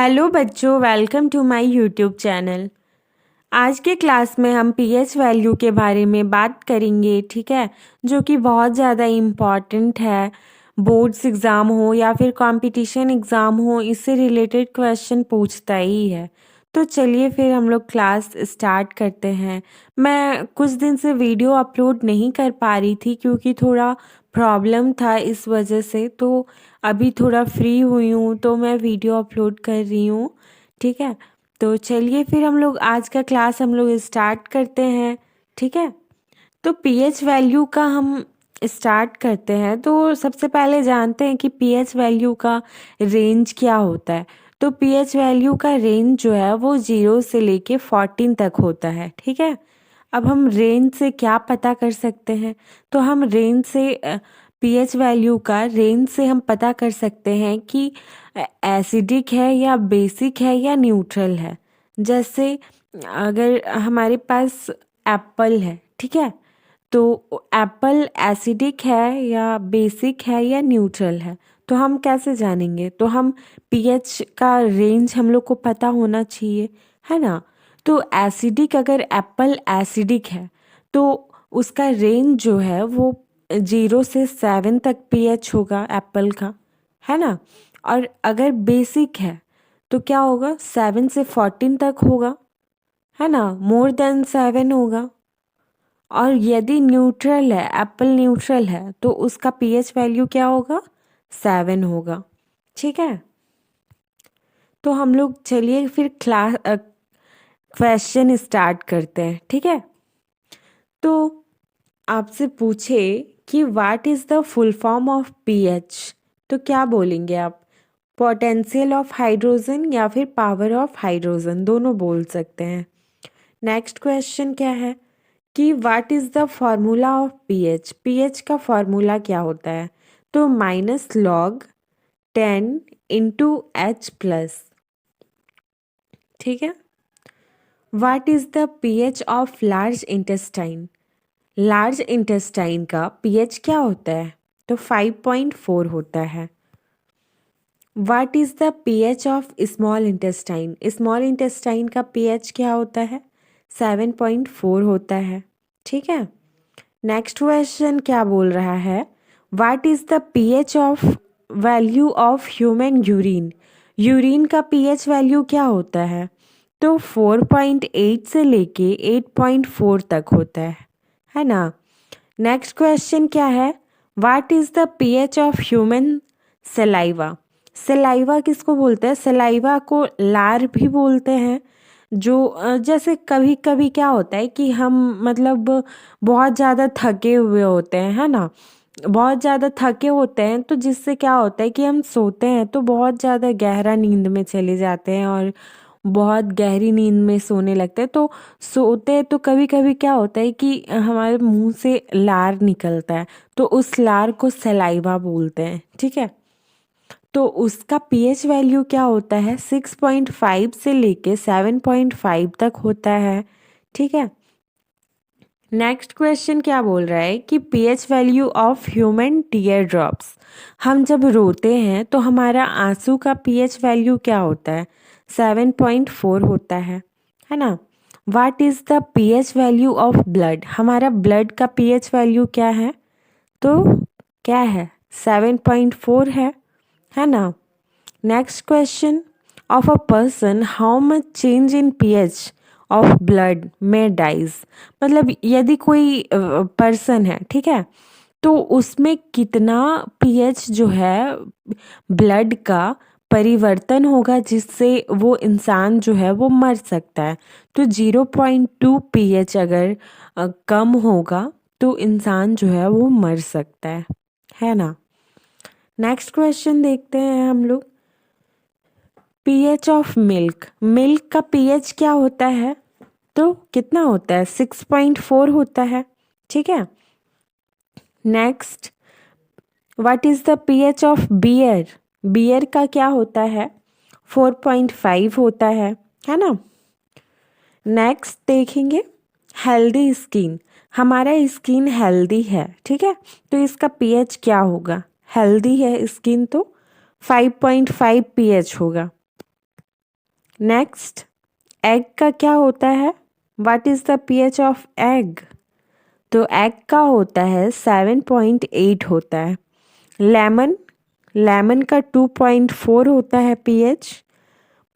Hello बच्चों, welcome to my YouTube channel. आज के क्लास में हम पीएच वैल्यू के बारे में बात करेंगे, ठीक है, जो कि बहुत ज़्यादा इम्पॉर्टेंट है। बोर्ड्स एग्ज़ाम हो या फिर कंपटीशन एग्ज़ाम हो, इससे रिलेटेड क्वेश्चन पूछता ही है। तो चलिए फिर हम लोग क्लास स्टार्ट करते हैं। मैं कुछ दिन से वीडियो अपलोड नहीं कर पा रही थी क्योंकि थोड़ा प्रॉब्लम था, इस वजह से। तो अभी थोड़ा फ्री हुई हूँ तो मैं वीडियो अपलोड कर रही हूँ, ठीक है। तो चलिए फिर हम लोग आज का क्लास हम लोग स्टार्ट करते हैं, ठीक है। तो पीएच वैल्यू का हम स्टार्ट करते हैं। तो सबसे पहले जानते हैं कि पीएच वैल्यू का रेंज क्या होता है। तो पीएच वैल्यू का रेंज जो है वो 0 से लेके 14 तक होता है, ठीक है। अब हम रेंज से क्या पता कर सकते हैं? तो हम रेंज से पीएच वैल्यू का रेंज से हम पता कर सकते हैं कि एसिडिक है या बेसिक है या न्यूट्रल है। जैसे अगर हमारे पास एप्पल है, ठीक है, तो एप्पल एसिडिक है या बेसिक है या न्यूट्रल है, तो हम कैसे जानेंगे? तो हम पीएच का रेंज हम लोग को पता होना चाहिए, है ना। तो एसिडिक, अगर एप्पल एसिडिक है तो उसका रेंज जो है वो 0 से 7 तक पीएच होगा एप्पल का, है ना। और अगर बेसिक है तो क्या होगा? 7 से 14 तक होगा, है ना, मोर देन 7 होगा। और यदि न्यूट्रल है, एप्पल न्यूट्रल है, तो उसका पीएच वैल्यू क्या होगा? 7 होगा, ठीक है। तो हम लोग चलिए फिर क्वेश्चन स्टार्ट करते हैं, ठीक है। तो आपसे पूछे कि what is the full form of pH, तो क्या बोलेंगे आप? पोटेंशियल ऑफ हाइड्रोजन या फिर पावर ऑफ हाइड्रोजन, दोनों बोल सकते हैं। नेक्स्ट क्वेश्चन क्या है कि what is the formula of pH, pH का फॉर्मूला क्या होता है? तो -log 10 × H+, ठीक है। What is the pH of large intestine, large intestine का पीएच क्या होता है? तो 5.4 होता है। What is the pH of small intestine, small intestine का पीएच क्या होता है? 7.4 होता है, ठीक है। नेक्स्ट क्वेश्चन क्या बोल रहा है? What is the pH of value of human urine, urine का पीएच वैल्यू क्या होता है? तो 4.8 से लेके 8.4 तक होता है ना। नेक्स्ट क्वेश्चन क्या है? What is the pH of human saliva, saliva किसको बोलते हैं? सलाइवा को लार भी बोलते हैं। जो जैसे कभी कभी क्या होता है कि हम मतलब बहुत ज़्यादा थके हुए होते हैं, है ना, बहुत ज़्यादा थके होते हैं, तो जिससे क्या होता है कि हम सोते हैं तो बहुत ज़्यादा गहरा नींद में चले जाते हैं और बहुत गहरी नींद में सोने लगते हैं। तो सोते हैं तो कभी कभी क्या होता है कि हमारे मुंह से लार निकलता है, तो उस लार को सलाइवा बोलते हैं, ठीक है। तो उसका पीएच वैल्यू क्या होता है? 6.5 से लेके 7.5 तक होता है, ठीक है। नेक्स्ट क्वेश्चन क्या बोल रहा है कि pH value of human tear drops, हम जब रोते हैं तो हमारा आंसू का पीएच वैल्यू क्या होता है? 7.4 होता है ना। What is the pH value of blood, हमारा ब्लड का पीएच वैल्यू क्या है? तो क्या है? 7.4 है ना। Next question, of a person how much change in pH of blood में डाइज, मतलब यदि कोई पर्सन है, ठीक है, तो उसमें कितना पीएच जो है ब्लड का परिवर्तन होगा जिससे वो इंसान जो है वो मर सकता है। तो 0.2 पीएच अगर कम होगा तो इंसान जो है वो मर सकता है ना। नेक्स्ट क्वेश्चन देखते हैं हम लोग। पीएच ऑफ मिल्क, मिल्क का पीएच क्या होता है? तो कितना होता है? 6.4 होता है, ठीक है। Next, what is the pH of beer, beer का क्या होता है? 4.5 होता है ना। नेक्स्ट देखेंगे, हेल्दी स्किन, हमारा स्किन हेल्दी है, ठीक है, तो इसका पीएच क्या होगा? हेल्दी है स्किन तो 5.5 पीएच होगा। नेक्स्ट, एग का क्या होता है? What is the pH of egg? तो एग का होता है 7.8 होता है। लेमन, लेमन का 2.4 होता है पीएच।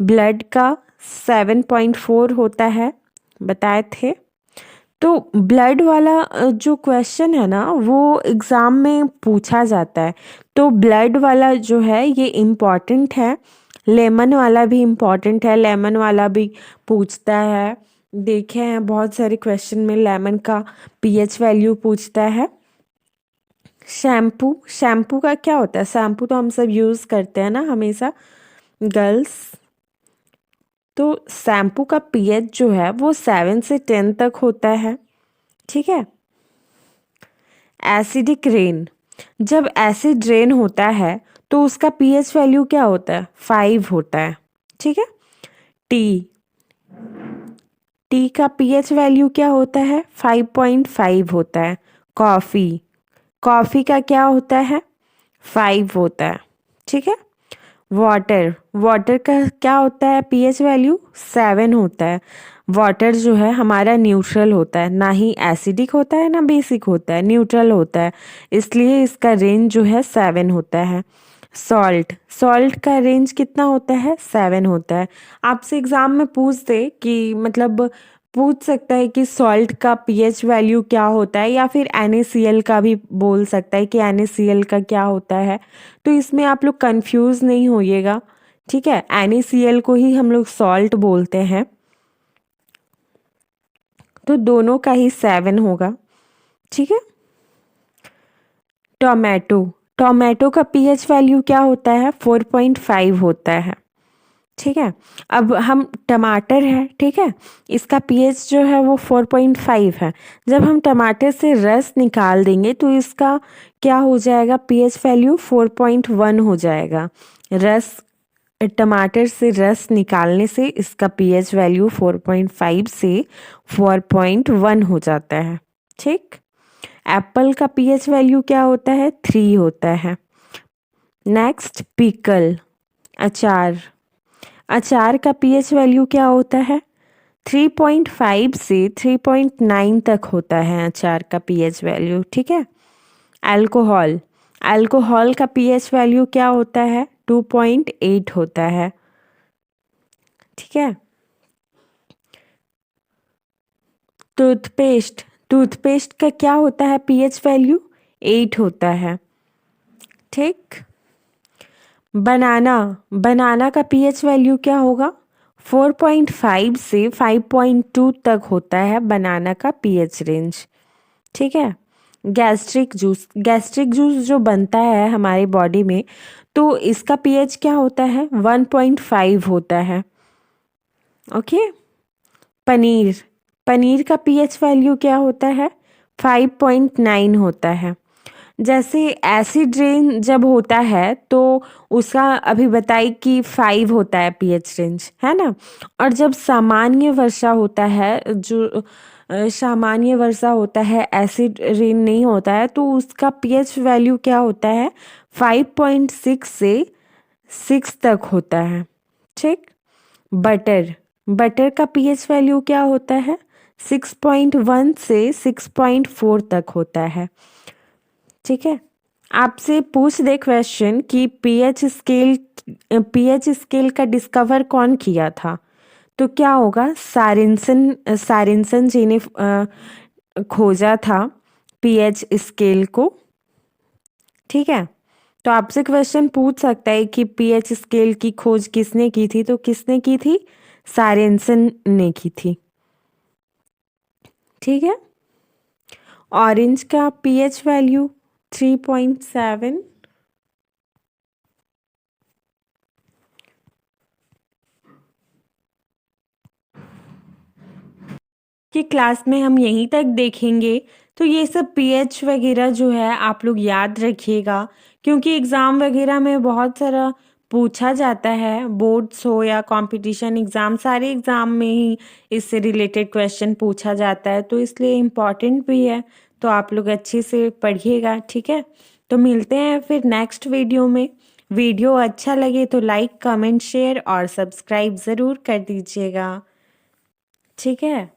ब्लड का 7.4 होता है, बताए थे। तो ब्लड वाला जो क्वेश्चन है ना वो एग्ज़ाम में पूछा जाता है, तो ब्लड वाला जो है ये इम्पॉर्टेंट है। लेमन वाला भी इम्पॉर्टेंट है, लेमन वाला भी पूछता है। देखे हैं बहुत सारे क्वेश्चन में लेमन का पीएच वैल्यू पूछता है। शैम्पू, शैम्पू का क्या होता है? शैम्पू तो हम सब यूज़ करते हैं ना हमेशा, गर्ल्स। तो शैम्पू का पीएच जो है वो 7 से 10 तक होता है, ठीक है। एसिडिक रेन, जब एसिड रेन होता है तो उसका पीएच वैल्यू क्या होता है? 5 होता है, ठीक है। टी, टी का पीएच वैल्यू क्या होता है? 5.5 होता है। कॉफ़ी, कॉफ़ी का क्या होता है? 5 होता है, ठीक है। वाटर, वाटर का क्या होता है पीएच वैल्यू? 7 होता है। वाटर जो है हमारा न्यूट्रल होता है, ना ही एसिडिक होता है ना बेसिक होता है, न्यूट्रल होता है, इसलिए इसका रेंज जो है 7 होता है। सॉल्ट, सॉल्ट का रेंज कितना होता है? 7 होता है। आपसे एग्ज़ाम में पूछ दे कि मतलब पूछ सकता है कि सॉल्ट का पीएच वैल्यू क्या होता है, या फिर NaCl का भी बोल सकता है कि NaCl का क्या होता है। तो इसमें आप लोग कंफ्यूज नहीं होइएगा, ठीक है। NaCl को ही हम लोग सॉल्ट बोलते हैं, तो दोनों का ही 7 होगा, ठीक है। टोमेटो, टोमेटो का पीएच वैल्यू क्या होता है? 4.5 होता है, ठीक है। अब हम टमाटर है, ठीक है, इसका पीएच जो है वो 4.5 है। जब हम टमाटर से रस निकाल देंगे तो इसका क्या हो जाएगा? पीएच वैल्यू 4.1 हो जाएगा। रस, टमाटर से रस निकालने से इसका पीएच वैल्यू 4.5 से 4.1 हो जाता है, ठीक। एप्पल का पीएच वैल्यू क्या होता है? 3 होता है। नेक्स्ट, पिकल, अचार, अचार का पीएच वैल्यू क्या होता है? 3.5 से 3.9 तक होता है अचार का पीएच वैल्यू, ठीक है। अल्कोहल, अल्कोहल का पीएच वैल्यू क्या होता है? 2.8 होता है, ठीक है। टूथपेस्ट, टूथपेस्ट का क्या होता है पीएच वैल्यू? 8 होता है, ठीक। बनाना, बनाना का पीएच वैल्यू क्या होगा? 4.5 से 5.2 तक होता है बनाना का पीएच रेंज, ठीक है। गैस्ट्रिक जूस, गैस्ट्रिक जूस जो बनता है हमारी बॉडी में, तो इसका पीएच क्या होता है? 1.5 होता है, ओके। पनीर, पनीर का पीएच वैल्यू क्या होता है? 5.9 होता है। जैसे एसिड रेन जब होता है तो उसका अभी बताई कि 5 होता है पीएच रेंज, है ना। और जब सामान्य वर्षा होता है, जो सामान्य वर्षा होता है, एसिड रेन नहीं होता है, तो उसका पीएच वैल्यू क्या होता है? 5.6 से 6 तक होता है, ठीक। बटर, बटर का पीएच वैल्यू क्या होता है? 6.1 से 6.4 तक होता है, ठीक है। आपसे पूछ दे क्वेश्चन कि पीएच स्केल का डिस्कवर कौन किया था, तो क्या होगा? सारिन्सन, सारिन्सन जी ने खोजा था पीएच स्केल को, ठीक है। तो आपसे क्वेश्चन पूछ सकता है कि पीएच स्केल की खोज किसने की थी, तो किसने की थी? सारिन्सन ने की थी, ठीक है। ऑरेंज का पीएच वैल्यू 3.7। कि क्लास में हम यहीं तक देखेंगे, तो ये सब पीएच वगैरह जो है आप लोग याद रखिएगा, क्योंकि एग्ज़ाम वगैरह में बहुत सारा पूछा जाता है, बोर्ड्स हो या कंपटीशन एग्ज़ाम, सारे एग्ज़ाम में ही इससे रिलेटेड क्वेश्चन पूछा जाता है, तो इसलिए इम्पॉर्टेंट भी है। तो आप लोग अच्छे से पढ़िएगा, ठीक है। तो मिलते हैं फिर नेक्स्ट वीडियो में। वीडियो अच्छा लगे तो लाइक, कमेंट, शेयर और सब्सक्राइब ज़रूर कर दीजिएगा। ठीक है?